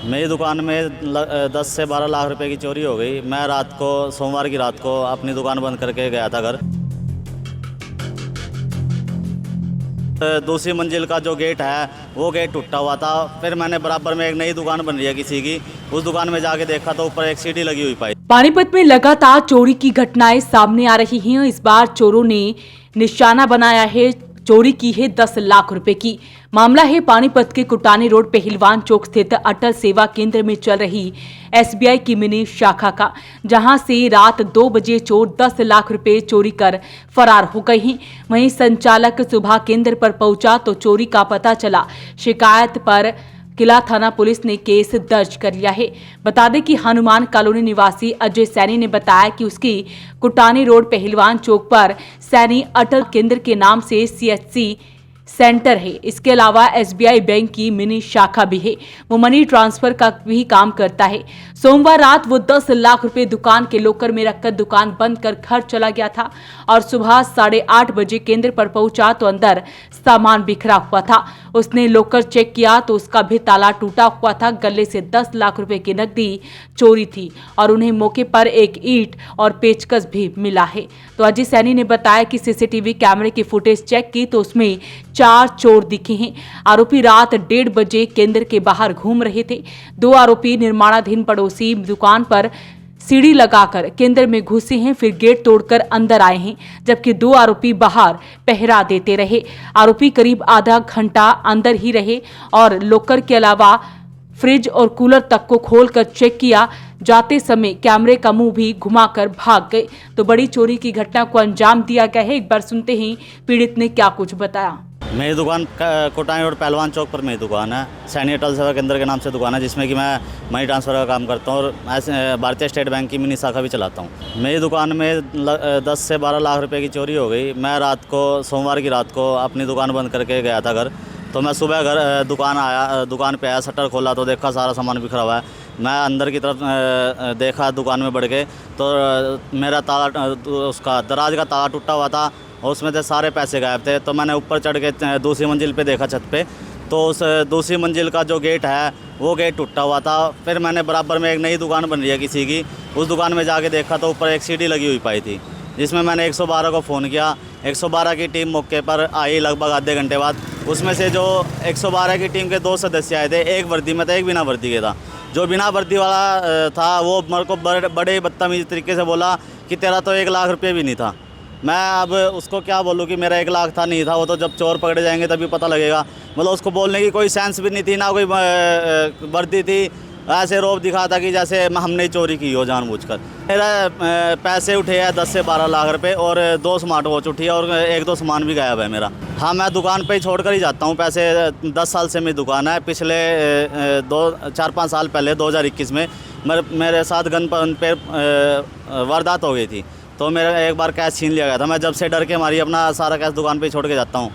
मेरी दुकान में 10 से 12 लाख रुपए की चोरी हो गई। मैं रात को सोमवार की रात को अपनी दुकान बंद करके गया था घर। दूसरी मंजिल का जो गेट है वो गेट टूटा हुआ था। फिर मैंने बराबर में एक नई दुकान बन रही है किसी की, उस दुकान में जाके देखा तो ऊपर एक सीढ़ी लगी हुई पाई। पानीपत में लगातार चोरी की घटनाएं सामने आ रही हैं। इस बार चोरों ने निशाना बनाया है, चोरी की है 10 लाख रुपए की। मामला है पानीपत के कुटानी रोड पहलवान चौक स्थित अटल सेवा केंद्र में चल रही एसबीआई की मिनी शाखा का, जहां से रात 2 बजे चोर 10 लाख रुपए चोरी कर फरार हो गए हैं। वहीं संचालक सुबह केंद्र पर पहुंचा तो चोरी का पता चला। शिकायत पर किला थाना पुलिस ने केस दर्ज कर लिया है। बता दें कि हनुमान कॉलोनी निवासी अजय सैनी ने बताया कि उसकी कुटानी रोड पहलवान चौक पर सैनी अटल केंद्र के नाम से सीएचसी सेंटर है। इसके अलावा एसबीआई बैंक की मिनी शाखा भी है। वो मनी ट्रांसफर का भी काम करता है। सोमवार रात वो 10 लाख रुपए दुकान के लॉकर में रखकर दुकान बंद कर घर चला गया था और सुबह 8:30 बजे केंद्र पर पहुंचा तो अंदर सामान बिखरा हुआ था। उसने लॉकर चेक किया तो उसका भी ताला टूटा हुआ था। गले से 10 लाख रुपए की नकदी चोरी थी और उन्हें मौके पर एक ईंट और पेचकस भी मिला है। तो अजय सैनी ने बताया कि सीसीटीवी कैमरे की फुटेज चेक की तो उसमें 4 चोर दिखे हैं। आरोपी रात 1:30 बजे केंद्र के बाहर घूम रहे थे। 2 आरोपी निर्माणाधीन पड़ोसी दुकान पर सीढ़ी लगाकर केंद्र में घुसे हैं, फिर गेट तोड़कर अंदर आए हैं, जबकि 2 आरोपी बाहर पहरा देते रहे। आरोपी करीब आधा घंटा अंदर ही रहे और लॉकर के अलावा फ्रिज और कूलर तक को खोलकर चेक किया। जाते समय कैमरे का मुंह भी घुमाकर भाग गए। तो बड़ी चोरी की घटना को अंजाम दिया गया है। एक बार सुनते हैं पीड़ित ने क्या कुछ बताया। मेरी दुकान कोटानी रोड पहलवान चौक पर मेरी दुकान है। सैनी अटल सेवा केंद्र के नाम से दुकान है, जिसमें कि मैं मनी ट्रांसफ़र का काम करता हूँ और ऐसे भारतीय स्टेट बैंक की मिनी शाखा भी चलाता हूँ। मेरी दुकान में 10 से 12 लाख रुपए की चोरी हो गई। मैं रात को सोमवार की रात को अपनी दुकान बंद करके गया था घर। तो मैं सुबह दुकान पे आया, शटर खोला तो देखा सारा सामान बिखरा हुआ है। मैं अंदर की तरफ देखा दुकान में बढ़ के तो मेरा ताला, उसका दराज का ताला टूटा हुआ था और उसमें से सारे पैसे गायब थे। तो मैंने ऊपर चढ़ के दूसरी मंजिल पे देखा छत पे, तो उस दूसरी मंजिल का जो गेट है वो गेट टूटा हुआ था। फिर मैंने बराबर में एक नई दुकान बन रही है किसी की, उस दुकान में जाके देखा तो ऊपर एक सीढ़ी लगी हुई पाई थी, जिसमें मैंने 112 को फ़ोन किया। 112 की टीम मौके पर आई लगभग आधे घंटे बाद। उसमें से जो 112 की टीम के 2 सदस्य आए थे, एक वर्दी में था, एक बिना वर्दी के था। जो बिना वर्दी वाला था वो मेरे को बड़े बदतमीज़ तरीके से बोला कि तेरा तो 1 लाख रुपये भी नहीं था। मैं अब उसको क्या बोलूँ कि मेरा 1 लाख था नहीं था, वो तो जब चोर पकड़े जाएंगे तभी पता लगेगा। मतलब उसको बोलने की कोई सेंस भी नहीं थी, ना कोई वर्दी थी। ऐसे रोब दिखा था कि जैसे हमने चोरी की हो जानबूझकर। मेरा पैसे उठे हैं 10 से 12 लाख रुपए और 2 स्मार्ट वॉच उठी है और 1-2 सामान भी गायब है मेरा। हाँ, मैं दुकान पे ही छोड़ कर ही जाता हूँ पैसे। 10 साल से मेरी दुकान है। पिछले 4-5 साल पहले 2021 में मेरे साथ गन पे वारदात हो गई थी, तो मेरा एक बार कैश छीन लिया गया था। मैं जब से डर के मारी अपना सारा कैश दुकान पे छोड़ के जाता हूँ।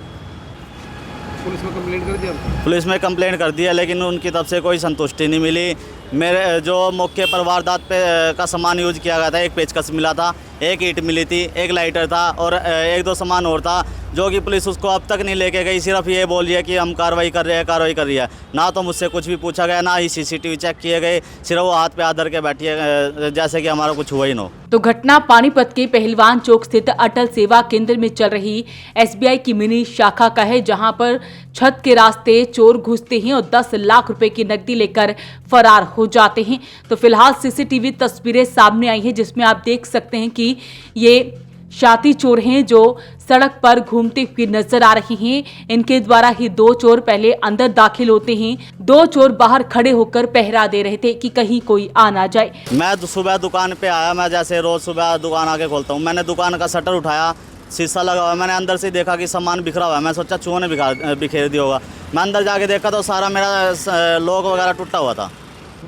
पुलिस में कंप्लेंट कर दिया? पुलिस में कंप्लेंट कर दिया, लेकिन उनकी तरफ से कोई संतुष्टि नहीं मिली। मेरे जो मौके पर वारदात पे का सामान यूज किया गया था, एक पेचकस मिला था, एक ईंट मिली थी, एक लाइटर था और 1-2 सामान और था, जो कि पुलिस उसको अब तक नहीं लेके गई। सिर्फ ये बोल रही है कि हम कार्रवाई कर रही है। ना तो मुझसे कुछ भी पूछा गया, ना ही सीसीटीवी चेक किए गए। सिर्फ वो हाथ पे हाथ धर के बैठी है जैसे कि हमारा कुछ हुआ ही ना हो। तो घटना पानीपत के पहलवान चौक स्थित अटल सेवा केंद्र में चल रही एसबीआई की मिनी शाखा का है, जहां पर छत के रास्ते चोर घुसते हैं और 10 लाख रुपए की नकदी लेकर फरार हो जाते हैं। तो फिलहाल सीसीटीवी तस्वीरें सामने आई हैं, जिसमें आप देख सकते हैं कि ये शाती चोर हैं जो सड़क पर घूमते हुए नजर आ रहे हैं। इनके द्वारा ही 2 चोर पहले अंदर दाखिल होते हैं। 2 चोर बाहर खड़े होकर पहरा दे रहे थे कि कहीं कोई आ ना जाए। मैं सुबह दुकान पे आया, मैं जैसे रोज सुबह दुकान आके खोलता हूँ। मैंने दुकान का शटर उठाया, शीशा लगा हुआ, मैंने अंदर से देखा कि सामान बिखरा हुआ है। मैं सोचा चूहों ने बिखेर दिया होगा। मैं अंदर जाके देखा तो सारा मेरा लॉक वगैरह टूटा हुआ था।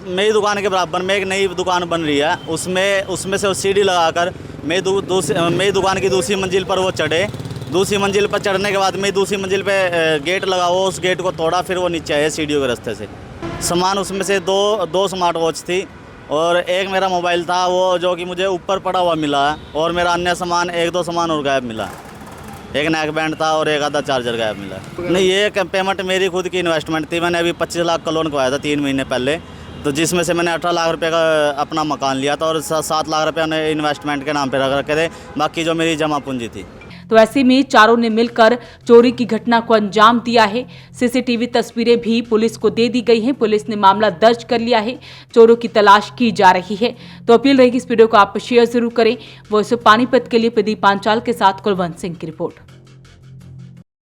मेरी दुकान के बराबर में एक नई दुकान बन रही है, उसमें से सीढ़ी लगाकर मेरी दुकान की दूसरी मंजिल पर वो चढ़े। दूसरी मंजिल पर चढ़ने के बाद मेरी दूसरी मंजिल पे गेट लगा हुआ, उस गेट को तोड़ा, फिर वो नीचे आए सीढ़ियों के रास्ते से। सामान उसमें से दो स्मार्ट वॉच थी और एक मेरा मोबाइल था, वो जो कि मुझे ऊपर पड़ा हुआ मिला है, और मेरा अन्य सामान 1-2 सामान और गायब मिला। एक नेक बैंड था और एक आधा चार्जर गायब मिला। नहीं, ये पेमेंट मेरी खुद की इन्वेस्टमेंट थी। मैंने अभी 25 लाख का लोन करवाया था 3 महीने पहले। तो जिसमें से मैंने 18 लाख रुपए का अपना मकान लिया था और 7 लाख रुपए उन्हें इन्वेस्टमेंट के नाम पे रख रखे थे, बाकी जो मेरी जमा पूंजी थी। तो ऐसे में चारों ने मिलकर चोरी की घटना को अंजाम दिया है। सीसीटीवी तस्वीरें भी पुलिस को दे दी गई हैं। पुलिस ने मामला दर्ज कर लिया है। चोरों की तलाश की जा रही है। तो अपील रहेगी इस वीडियो को आप शेयर जरूर करें। वॉइस ऑफ पानीपत के लिए प्रदीप पांचाल के साथ कुलवंत सिंह की रिपोर्ट।